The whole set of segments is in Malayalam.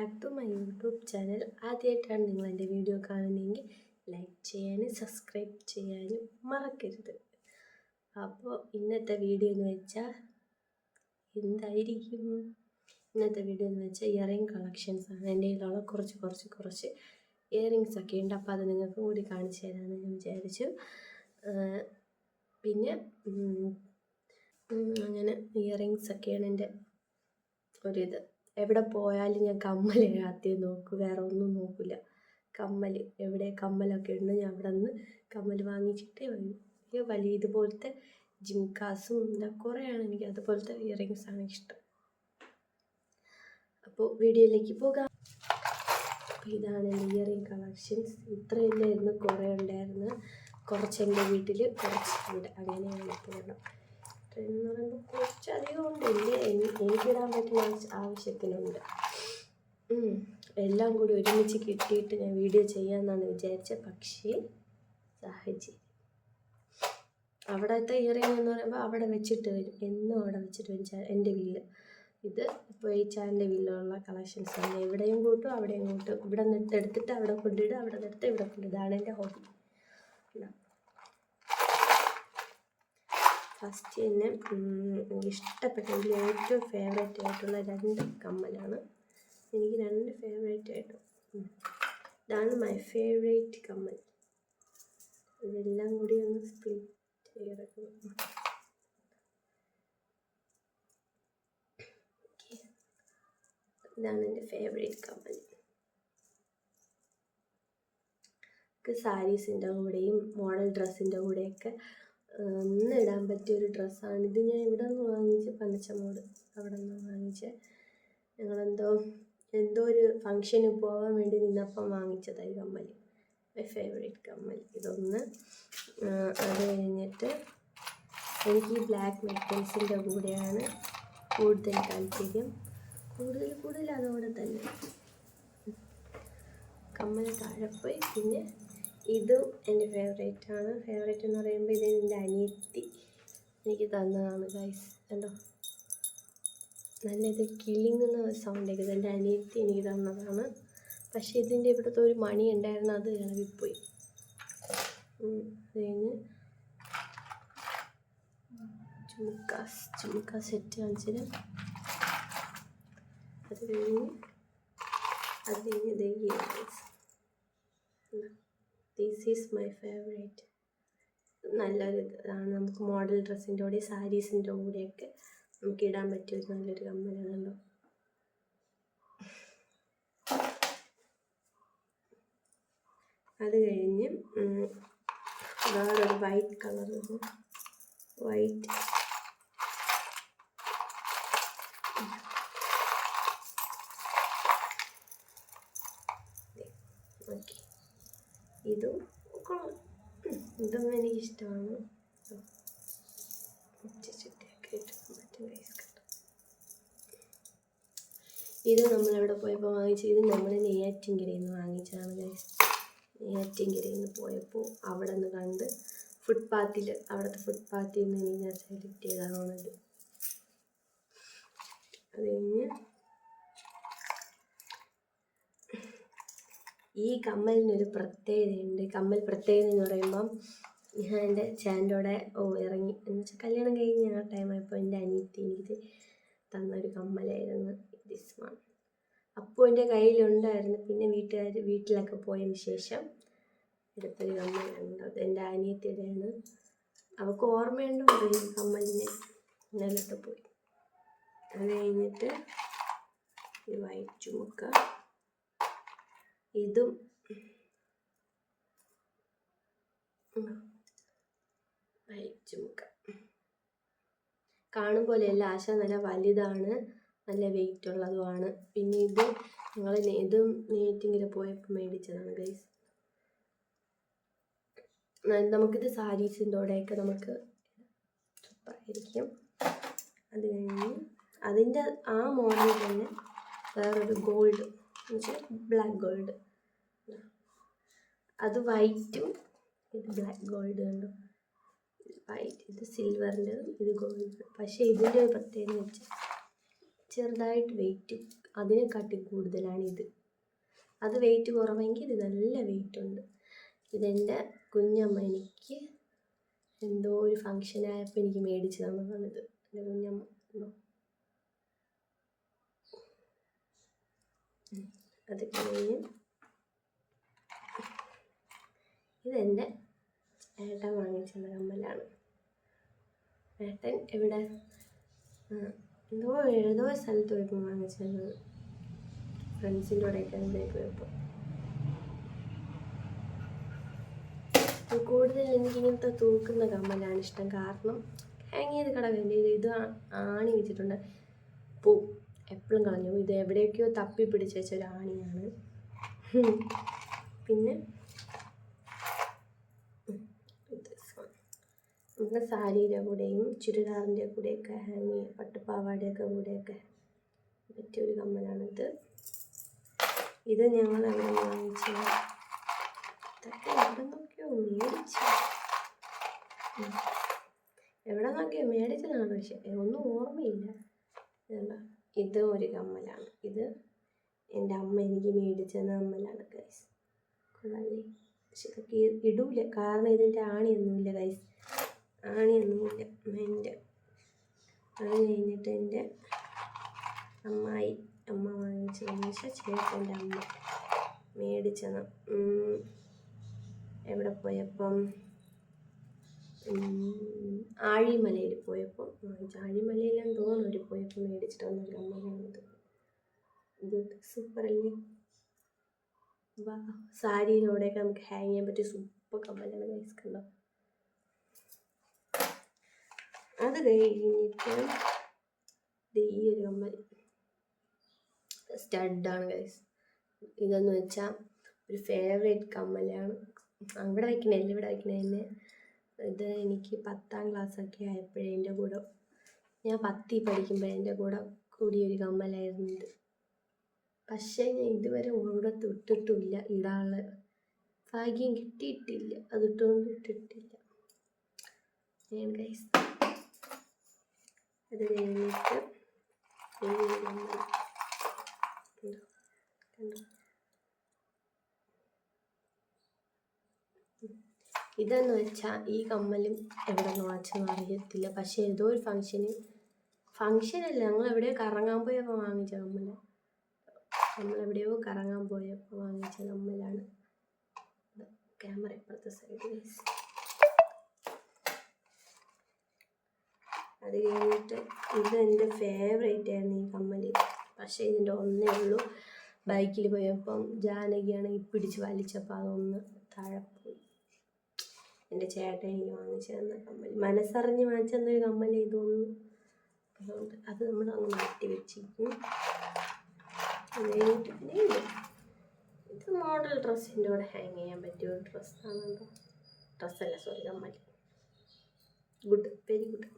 Back to my YouTube channel. ആദ്യമായിട്ടാണ് നിങ്ങൾ എൻ്റെ വീഡിയോ കാണുന്നതെങ്കിൽ ലൈക്ക് ചെയ്യാനും സബ്സ്ക്രൈബ് ചെയ്യാനും മറക്കരുത്. അപ്പോൾ ഇന്നത്തെ വീഡിയോ എന്ന് വെച്ചാൽ എന്തായിരിക്കും? ഇന്നത്തെ വീഡിയോ എന്ന് വെച്ചാൽ ഇയറിംഗ് കളക്ഷൻസാണ്. എൻ്റെ കയ്യിലുള്ള കുറച്ച് ഇയറിങ്സ് ഒക്കെ ഉണ്ട്. അപ്പോൾ അത് നിങ്ങൾക്ക് കൂടി കാണിച്ചു തരാമെന്ന് ഞാൻ വിചാരിച്ചു. പിന്നെ അങ്ങനെ ഇയറിങ്സ് ഒക്കെയാണ് എൻ്റെ ഒരിത്. എവിടെ പോയാലും ഞാൻ കമ്മൽ ആദ്യം നോക്കും, വേറെ ഒന്നും നോക്കില്ല. കമ്മൽ എവിടെ കമ്മലൊക്കെ ഉണ്ട് ഞാൻ അവിടെ നിന്ന് കമ്മൽ വാങ്ങിച്ചിട്ടേ വരും. വലിയ ഇതുപോലത്തെ ജിംകാസും കുറേയാണ് എനിക്ക് അതുപോലത്തെ ഇയറിങ്സാണ് ഇഷ്ടം. അപ്പോൾ വീഡിയോയിലേക്ക് പോകാം. അപ്പോൾ ഇതാണ് എൻ്റെ ഇയറിങ് കളക്ഷൻസ്. ഇത്രയില്ലായിരുന്നു, കുറേ ഉണ്ടായിരുന്നു. കുറച്ച് എൻ്റെ വീട്ടിൽ, കുറച്ച് ഇവിടെ, അങ്ങനെയാണ് പോകണം. എന്ന് പറയുമ്പോൾ കുറച്ചധികം ഉണ്ട്. എനിക്കിടാൻ പറ്റുന്ന ആവശ്യത്തിനുണ്ട്. എല്ലാം കൂടി ഒരുമിച്ച് കിട്ടിയിട്ട് ഞാൻ വീഡിയോ ചെയ്യാമെന്നാണ് വിചാരിച്ചത്. പക്ഷേ സാഹചര്യം, അവിടുത്തെ ഇയറിങ് എന്ന് പറയുമ്പോൾ അവിടെ വെച്ചിട്ട് വരും, എന്നും അവിടെ വെച്ചിട്ട് വരും എൻ്റെ വീട്ടിൽ. ഇത് ഇപ്പോൾ ഈ ചാനലിൻ്റെ വീട്ടിലുള്ള കളക്ഷൻസ് ആണ്. എവിടെയും കൂട്ടും അവിടെയും കൂട്ടും. ഇവിടെ നിന്ന് എടുത്തിട്ട് അവിടെ കൊണ്ടിടും, അവിടെ നിന്ന് എടുത്ത് ഇവിടെ കൊണ്ടിടും. ഇതാണ് എൻ്റെ ഹോബി. ഫസ്റ്റ് തന്നെ എനിക്ക് ഇഷ്ടപ്പെട്ട, എനിക്ക് ഏറ്റവും ഫേവറേറ്റ് ആയിട്ടുള്ള 2 കമ്മലാണ്. എനിക്ക് 2 ഫേവറേറ്റ് ആയിട്ടും ഇതാണ് മൈ ഫേവറേറ്റ് കമ്മൽ. ഇതെല്ലാം കൂടി ഒന്ന് സ്പ്ലിറ്റ് ചെയ്തെടുക്കണം. ഇതാണ് എൻ്റെ ഫേവറേറ്റ് കമ്മൽ. സാരീസിൻ്റെ കൂടെയും മോഡൽ ഡ്രസ്സിൻ്റെ കൂടെയൊക്കെ ഒന്ന് ഇടാൻ പറ്റിയൊരു ഡ്രസ്സാണ് ഇത്. ഞാൻ ഇവിടെ നിന്ന് വാങ്ങിച്ച്, പനച്ചമൂട് അവിടെ നിന്ന് വാങ്ങിച്ച്. ഞങ്ങളെന്തോ ഒരു ഫങ്ഷന് പോകാൻ വേണ്ടി നിന്നപ്പം വാങ്ങിച്ചതായി കമ്മൽ. മൈ ഫേവറേറ്റ് കമ്മൽ ഇതൊന്ന്. അത് കഴിഞ്ഞിട്ട് എനിക്ക് ഈ ബ്ലാക്ക് മെറ്റൽസിൻ്റെ കൂടെയാണ് കൂടുതൽ താല്പര്യം. കൂടുതൽ അതോടെ തന്നെ കമ്മൽ താഴെ പോയി. പിന്നെ ഇതും എൻ്റെ ഫേവറേറ്റാണ്. ഫേവറേറ്റ് എന്ന് പറയുമ്പോൾ ഇത് എൻ്റെ അനിയത്തി എനിക്ക് തന്നതാണ് ഗൈസ്. കണ്ടോ, നല്ലത് കിളിങ്ങുന്ന സൗണ്ട് ഒക്കെ. എൻ്റെ അനിയത്തി എനിക്ക് തന്നതാണ്. പക്ഷേ ഇതിൻ്റെ ഇവിടുത്തെ ഒരു മണി ഉണ്ടായിരുന്നു, അത് ഇളകിപ്പോയി. അത് കഴിഞ്ഞ് ചുമുക്ക സെറ്റ് കാണിച്ചത്. അത് കഴിഞ്ഞ് ദിസ് ഈസ് മൈ ഫേവറേറ്റ്. നല്ലൊരു ഇതാണ്. നമുക്ക് മോഡൽ ഡ്രസ്സിൻ്റെ കൂടെ, സാരീസിൻ്റെ കൂടെയൊക്കെ നമുക്ക് ഇടാൻ പറ്റിയ നല്ലൊരു കമ്മലാണല്ലോ. അത് കഴിഞ്ഞ് വേറൊരു വൈറ്റ് കളർ, വൈറ്റ് ഓക്കെ. ഇതും ഇതും എനിക്കിഷ്ടമാണ്. ഇത് നമ്മളെവിടെ പോയപ്പോൾ വാങ്ങിച്ച, ഇത് നമ്മൾ നെയ്യാറ്റിൻകരയിൽ നിന്ന് വാങ്ങിച്ചതാണ്. നെയ്യാറ്റിൻകരയിൽ നിന്ന് പോയപ്പോൾ അവിടെ നിന്ന് കണ്ട് അവിടുത്തെ ഫുട്പാത്തിൽ നിന്ന് ഞാൻ സെലക്ട് ചെയ്തതാണത്. അത് കഴിഞ്ഞ് ഈ കമ്മലിനൊരു പ്രത്യേകതയുണ്ട്. പ്രത്യേകത എന്ന് പറയുമ്പം, ഞാൻ എൻ്റെ ചാനലോടെ ഇറങ്ങി എന്ന് വെച്ചാൽ കല്യാണം കഴിഞ്ഞ് ആ ടൈമായപ്പോൾ എൻ്റെ അനിയത്തി എനിക്ക് തന്നൊരു കമ്മലായിരുന്നു ദിസ് വൺ. അപ്പോൾ എൻ്റെ കയ്യിലുണ്ടായിരുന്നു. പിന്നെ വീട്ടിലൊക്കെ പോയതിന് ശേഷം എടുത്തൊരു കമ്മലുണ്ട്. അത് എൻ്റെ അനിയത്തിയുടെയാണ്. അവൾക്ക് ഓർമ്മയുണ്ടോ ഈ കമ്മലിനെ? നിലത്ത് പോയി. അത് കഴിഞ്ഞിട്ട് ഈ വൈറ്റ് ചുമുക്ക, ഇതും വൈറ്റ് ചുമുക്ക കാണുമ്പോലെയല്ല, ആശ നല്ല വലുതാണ്, നല്ല വെയിറ്റ് ഉള്ളതുമാണ്. പിന്നെ ഇതും നെയ്യാറ്റിൻകര പോയപ്പോൾ മേടിച്ചതാണ് ഗൈസ്. നമുക്കിത് സാരീസിൻ്റെ കൂടെയൊക്കെ നമുക്ക് സൂപ്പറായിരിക്കും. അത് കഴിഞ്ഞ് അതിൻ്റെ ആ മോഡൽ തന്നെ വേറൊരു ഗോൾഡ് എന്നുവെച്ചാൽ ബ്ലാക്ക് ഗോൾഡ്, അത് വൈറ്റും ഇത് ബ്ലാക്ക് ഗോൾഡ്. കണ്ടോ, വൈറ്റ്, ഇത് സിൽവറിൻ്റെതും ഇത് ഗോൾഡ്. പക്ഷേ ഇതിൻ്റെ ഒരു പ്രത്യേകത വെച്ചാൽ ചെറുതായിട്ട് വെയിറ്റ് അതിനെക്കാട്ടി കൂടുതലാണ് ഇത്. അത് വെയിറ്റ് കുറവെങ്കിൽ ഇത് നല്ല വെയിറ്റ് ഉണ്ട്. ഇതെൻ്റെ കുഞ്ഞമ്മ എനിക്ക് എന്തോ ഒരു ഫങ്ഷനായപ്പോൾ എനിക്ക് മേടിച്ച് തന്നതാണിത്. എൻ്റെ കുഞ്ഞമ്മ അത് കഴിഞ്ഞ് ഇതെൻ്റെ ഏട്ടൻ വാങ്ങിച്ചുള്ള കമ്മലാണ്. ഏട്ടൻ എവിടെ ഏതോ സ്ഥലത്ത് പോയപ്പോൾ വാങ്ങിച്ചത്, ഫ്രണ്ട്സിൻ്റെ കൂടെയൊക്കെ എന്തായി പോയപ്പോൾ. കൂടുതൽ എനിക്കിങ്ങനത്തെ തൂക്കുന്ന കമ്മലാണ് ഇഷ്ടം. കാരണം ഹാങ് ചെയ്ത് കിടക്കില്ല. ഇത് ആണി വെച്ചിട്ടുണ്ട്, പോവും, എപ്പോഴും കളഞ്ഞു. ഇത് എവിടെയൊക്കെയോ തപ്പി പിടിച്ച് വെച്ച ഒരു ആണിയാണ്. പിന്നെ നമുക്ക് സാരിയുടെ കൂടെയും ചുരിദാറിൻ്റെ കൂടെയൊക്കെ ഹാങ് ചെയ്യാം, പട്ടുപാവാടയൊക്കെ കൂടെയൊക്കെ പറ്റിയൊരു കമ്മലാണിത്. ഇത് ഞങ്ങൾ എവിടെ വാങ്ങിച്ചത്, ഇതൊക്കെ എവിടെ നോക്കിയോ മേടിച്ചു, എവിടെ നോക്കിയോ മേടിച്ചതാണ്, പക്ഷെ ഒന്നും ഓർമ്മയില്ല. ഇത് ഒരു കമ്മലാണ്. ഇത് എൻ്റെ അമ്മ എനിക്ക് മേടിച്ചെന്ന കമ്മലാണ് ഗൈസ്. കൊള്ളാല്ലേ? പക്ഷെ ഇതൊക്കെ ഇടൂല, കാരണം ഇതിൻ്റെ ആണിയൊന്നുമില്ല ഗൈസ്, ആണിയൊന്നുമില്ല എൻ്റെ. അത് കഴിഞ്ഞിട്ട് എൻ്റെ അമ്മ വാങ്ങിച്ചതിന് ശേഷം ചേട്ടൻ്റെ അമ്മ മേടിച്ചത് എവിടെ പോയപ്പം ആഴിമലയിൽ പോയപ്പോൾ ആഴിമലയിലെന്ന് തോന്നുന്നു പോയപ്പോൾ മേടിച്ചിട്ട് വന്നൊരു കമ്മലാണിത്. ഇത് സൂപ്പറല്ലേ? വാ, സാരിയിലൂടെയൊക്കെ നമുക്ക് ഹാങ് ചെയ്യാൻ പറ്റിയ സൂപ്പർ കമ്മലാണ് ഗൈസ്. കണ്ടോ? അത് കഴിഞ്ഞിട്ട് ഈ ഒരു കമ്മൽ സ്റ്റഡാണ് ഗൈസ്. ഇതെന്ന് വെച്ചാൽ ഒരു ഫേവറേറ്റ് കമ്മലാണ്. ഇവിടെ വയ്ക്കണേല്ല, ഇവിടെ വയ്ക്കണേന്ന്. ഇത് എനിക്ക് 10ാം ക്ലാസ്സൊക്കെ ആയപ്പോഴേ എൻ്റെ കൂടെ, ഞാൻ 10ൽ പഠിക്കുമ്പോൾ എൻ്റെ കൂടെ കൂടിയൊരു കമ്മലായിരുന്നു ഇത്. പക്ഷേ ഞാൻ ഇതുവരെ ഒരിടത്ത് ഇട്ടിട്ടില്ല, ഇടാനുള്ള ഭാഗ്യം കിട്ടിയിട്ടില്ല, അതിട്ടുകൊണ്ട് ഇട്ടിട്ടില്ല ഞാൻ ഗൈസ്. അത് കഴിഞ്ഞിട്ട് ഇതെന്ന് വെച്ചാൽ ഈ കമ്മലും എവിടെ നിന്ന് വാങ്ങിച്ചെന്ന് അറിയത്തില്ല. പക്ഷേ ഏതോ ഒരു ഫങ്ഷനല്ല, ഞങ്ങൾ എവിടെയോ കറങ്ങാൻ പോയപ്പോൾ വാങ്ങിച്ച കമ്മല. നമ്മളെവിടെയോ കറങ്ങാൻ പോയപ്പോൾ വാങ്ങിച്ച കമ്മലാണ്. ക്യാമറ ഇപ്പുറത്തെ സൈഡ്. അത് കഴിഞ്ഞിട്ട് ഇത് എൻ്റെ ഫേവറേറ്റ് ആയിരുന്നു ഈ കമ്മൽ. പക്ഷേ ഇതിൻ്റെ ഒന്നേ ഉള്ളൂ, ബൈക്കിൽ പോയപ്പം ജാനകിയാണെങ്കിൽ പിടിച്ച് വലിച്ചപ്പോൾ അതൊന്ന് താഴെ പോയി. എൻ്റെ ചേട്ടൻ എനിക്ക് വാങ്ങിച്ചു തന്ന കമ്മൽ, മനസ്സറിഞ്ഞ് വാങ്ങിച്ചു തന്നൊരു കമ്മൽ ഇതൊന്നും. അതുകൊണ്ട് അത് നമ്മൾ അങ്ങ് മാറ്റി വെച്ചിരിക്കും. അത് കഴിഞ്ഞിട്ട് പിന്നെ ഇത് മോഡൽ ഡ്രസ്സിൻ്റെ കൂടെ ഹാങ് ചെയ്യാൻ പറ്റിയ ഒരു ഡ്രസ്സാണല്ലോ. ഡ്രസ്സല്ല, സോറി, കമ്മൽ. Good, very good.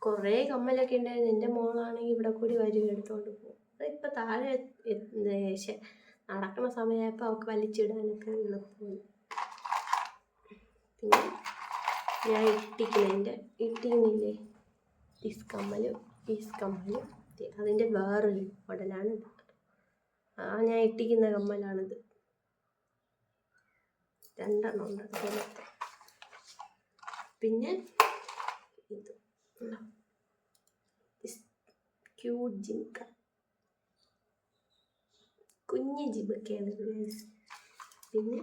കുറേ കമ്മലൊക്കെ ഉണ്ടായിരുന്നു. എൻ്റെ മോളാണെങ്കിൽ ഇവിടെ കൂടി വരും എടുത്തുകൊണ്ട് പോകും. അതിപ്പോൾ താഴെ നടക്കുന്ന സമയമായപ്പോൾ അവൾക്ക് വലിച്ചിടാനൊക്കെ എളുപ്പമായി. പിന്നെ ഞാൻ ഇട്ടിക്കുന്നില്ലേ പീസ് കമ്മലും അതിൻ്റെ വേറൊരു മോഡലാണിത്. ഞാൻ ഇട്ടിക്കുന്ന കമ്മലാണിത്. 2 ഉണ്ട് അതുപോലത്തെ. പിന്നെ ഇത് ക്യൂട്ട് ജിംക, കുഞ്ഞ് ജിബൊക്കെയാണ് ഇത്. പിന്നെ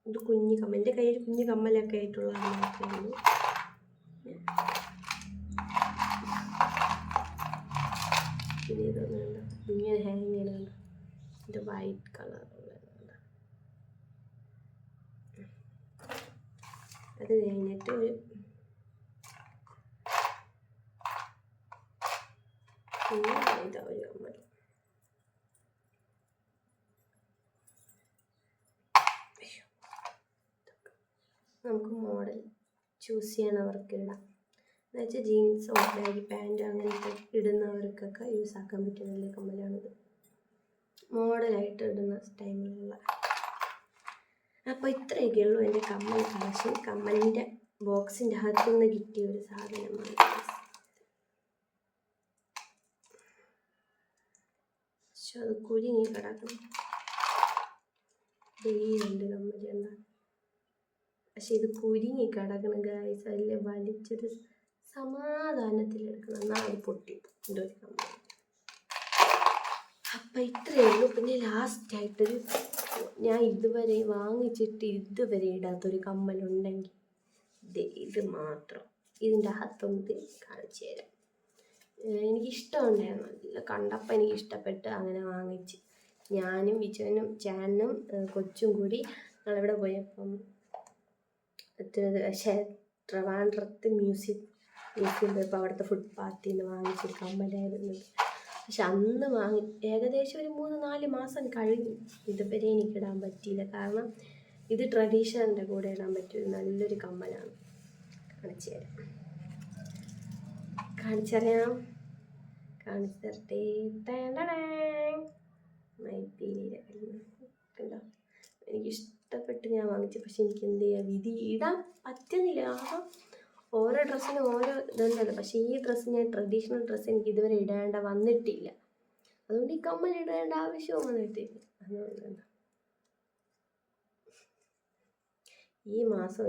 ഇത് കുഞ്ഞ് കമ്മൽ, എൻ്റെ കയ്യിൽ കുഞ്ഞ് കമ്മലൊക്കെ ആയിട്ടുള്ള കമ്മലൊക്കെയുള്ളൂ. പിന്നെ ഇതൊന്നുണ്ട് ഇങ്ങനെ ഹാങ് ചെയ്യണുണ്ട്, ഇത് വൈറ്റ് കളറുള്ളത്. അത് കഴിഞ്ഞിട്ട് പിന്നെ ഇതാ ഒരു കമ്മൽ. നമുക്ക് മോഡൽ ചൂസ് ചെയ്യണവർക്ക് ഇടാം. എന്നുവെച്ചാൽ ജീൻസോ ബാഗി പാൻറ്റ് അങ്ങനത്തെ ഇടുന്നവർക്കൊക്കെ യൂസ് ആക്കാൻ പറ്റിയ നല്ല കമ്മലാണിത്. മോഡലായിട്ട് ഇടുന്ന ടൈമിലുള്ള. അപ്പോൾ ഇത്രയൊക്കെ ഉള്ളൂ എൻ്റെ കമ്മൽ കളക്ഷൻ. കമ്മലിൻ്റെ ബോക്സിൻ്റെ അകത്തു നിന്ന് കിട്ടിയ ഒരു സാധനമാണ്. പക്ഷെ അത് കുരുങ്ങി കിടക്കുന്നു. ഉണ്ട് കമ്മലുണ്ട, പക്ഷെ ഇത് കുരുങ്ങി കിടക്കണം ഗായ്സ്. അതിൽ വലിച്ചൊരു സമാധാനത്തിലെടുക്കണം, എന്നാൽ അത് പൊട്ടി എൻ്റെ ഒരു കമ്മൽ. അപ്പം ഇത്രയേ ഉള്ളൂ. പിന്നെ ലാസ്റ്റായിട്ടൊരു ഞാൻ ഇതുവരെ വാങ്ങിച്ചിട്ട് ഇതുവരെ ഇടാത്തൊരു കമ്മലുണ്ടെങ്കിൽ ഇത് മാത്രം. ഇതിൻ്റെ അകത്തൊന്ന് കാണിച്ചു തരാം. എനിക്കിഷ്ടമുണ്ടായിരുന്നു, നല്ല കണ്ടപ്പോൾ എനിക്ക് ഇഷ്ടപ്പെട്ട് അങ്ങനെ വാങ്ങിച്ച്. ഞാനും വിജയനും ചേട്ടനും കൊച്ചും കൂടി ഞങ്ങളിവിടെ പോയപ്പം ട്രിവാൻഡ്രത്ത് മ്യൂസിയം പോയപ്പോൾ അവിടുത്തെ ഫുട്പാത്തിൽ നിന്ന് വാങ്ങിച്ചൊരു കമ്മലായിരുന്നു. പക്ഷെ അന്ന് ഏകദേശം ഒരു 3-4 മാസം കഴിഞ്ഞു. ഇതുവരെ എനിക്കിടാൻ പറ്റിയില്ല. കാരണം ഇത് ട്രഡീഷണലിൻ്റെ കൂടെ ഇടാൻ പറ്റിയൊരു നല്ലൊരു കമ്മലാണ്. കാണിച്ചു തരട്ടെ. കണ്ടോ, എനിക്കിഷ്ടപ്പെട്ട് ഞാൻ വാങ്ങിച്ചു. പക്ഷെ എനിക്ക് എന്ത് ചെയ്യാം, വിധി ഇടാൻ പറ്റുന്നില്ല. കാരണം ഓരോ ഡ്രസ്സിനും ഓരോ ഇതുണ്ടല്ലോ. പക്ഷേ ഈ ഡ്രസ്സ്, ഞാൻ ട്രഡീഷണൽ ഡ്രസ്സ് എനിക്ക് ഇതുവരെ ഇടേണ്ട വന്നിട്ടില്ല. അതുകൊണ്ട് ഈ കമ്മൽ ഇടേണ്ട ആവശ്യവും വന്നിട്ടില്ല. അതുകൊണ്ട് ഈ മാസം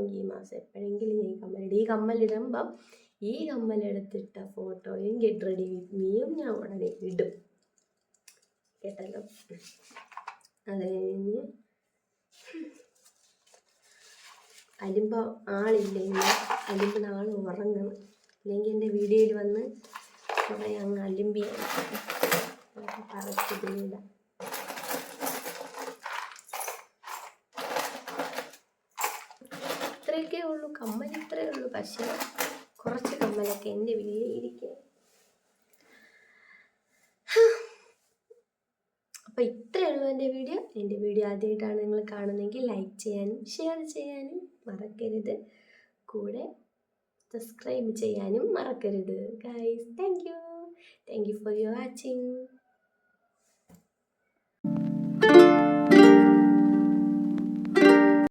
എപ്പോഴെങ്കിലും ഞാൻ ഈ കമ്മലിടുമ്പം ഈ കമ്മലെടുത്തിട്ട ഫോട്ടോയും ഗെറ്റ് റെഡി വിത്ത് മീയും ഞാൻ ഉടനെ ഇടും, കേട്ടല്ലോ. അത് കഴിഞ്ഞ് അലിമ്പോൾ ആളില്ലെങ്കിൽ, അലിമ്പിന് ആൾ ഉറങ്ങണം. അല്ലെങ്കിൽ എൻ്റെ വീഡിയോയിൽ വന്ന് കുറേ അങ്ങ് അലിമ്പിയാണ് പറച്ചില്ല. ഇത്രയൊക്കെ ഉള്ളൂ കമ്മൽ, ഇത്രയേ ഉള്ളൂ. പക്ഷേ കുറച്ച് കമ്മലൊക്കെ എൻ്റെ വീട്ടിൽ ഇരിക്കുക. അപ്പോൾ ഇത്രയേ ഉള്ളൂ എൻ്റെ വീഡിയോ. ആദ്യമായിട്ടാണ് നിങ്ങൾ കാണുന്നതെങ്കിൽ ലൈക്ക് ചെയ്യാനും ഷെയർ ചെയ്യാനും മറക്കരുത്. കൂടെ സബ്സ്ക്രൈബ് ചെയ്യാനും മറക്കരുത് guys. Thank you for your watching.